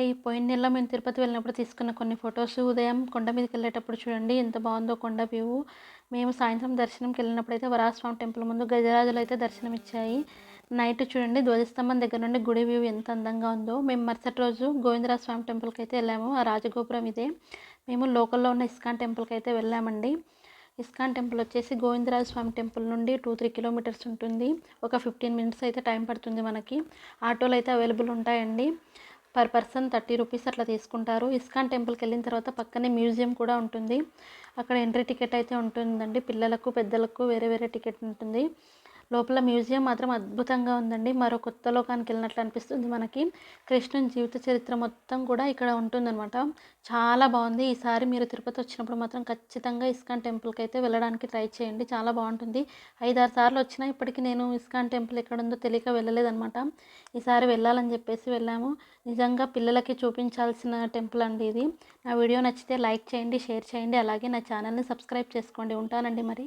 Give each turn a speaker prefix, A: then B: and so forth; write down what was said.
A: అండి. పోయిన నెలలో మేము తిరుపతి వెళ్ళినప్పుడు తీసుకున్న కొన్ని ఫోటోస్. ఉదయం కొండ మీదకెళ్ళేటప్పుడు చూడండి ఎంత బావుందో కొండ వ్యూ. మేము సాయంత్రం దర్శనంకెళ్ళినప్పుడైతే వరాహస్వామి టెంపుల్ ముందు గజరాజులైతే దర్శనమిచ్చాయి. నైట్ చూడండి ధ్వజస్తంభం దగ్గర నుండి గుడి వ్యూ ఎంత అందంగా ఉందో. మేము మరుసటి రోజు గోవిందరాజ స్వామి టెంపుల్‌కైతే వెళ్ళాము. ఆ రాజగోపురం ఇదే. మేము లోకల్‌లో ఉన్న ఇస్కాన్ టెంపుల్‌కైతే వెళ్ళామండి. ఇస్కాన్ టెంపుల్ వచ్చేసి గోవిందరాజ స్వామి టెంపుల్ నుండి 2, 3 కిలోమీటర్స్ ఉంటుంది. ఒక 15 మినిట్స్ అయితే టైం పడుతుంది మనకి. ఆటోలు అయితే అవైలబుల్ ఉంటాయండి. పర్ పర్సన్ 30 రూపీస్ అట్లా తీసుకుంటారు. ఇస్కాన్ టెంపుల్కి వెళ్ళిన తర్వాత పక్కనే మ్యూజియం కూడా ఉంటుంది. అక్కడ ఎంట్రీ టికెట్ అయితే ఉంటుందండి. పిల్లలకు పెద్దలకు వేరే వేరే టికెట్ ఉంటుంది. లోపల మ్యూజియం మాత్రం అద్భుతంగా ఉందండి. మరో కొత్త లోకానికి వెళ్ళినట్లు అనిపిస్తుంది మనకి. కృష్ణుని జీవిత చరిత్ర మొత్తం కూడా ఇక్కడ ఉంటుందన్నమాట. చాలా బాగుంది. ఈసారి మీరు తిరుపతి వచ్చినప్పుడు మాత్రం ఖచ్చితంగా ఇస్కాన్ టెంపుల్కి అయితే వెళ్ళడానికి ట్రై చేయండి. చాలా బాగుంటుంది. 5, 6 సార్లు వచ్చినా ఇప్పటికి నేను ఇస్కాన్ టెంపుల్ ఎక్కడుందో తెలియక వెళ్ళలేదన్నమాట. ఈసారి వెళ్ళాలని చెప్పేసి వెళ్ళాము. నిజంగా పిల్లలకి చూపించాల్సిన టెంపుల్ అండి ఇది. నా వీడియో నచ్చితే లైక్ చేయండి, షేర్ చేయండి. అలాగే నా ఛానల్ని సబ్స్క్రైబ్ చేసుకోండి. ఉంటానండి మరి.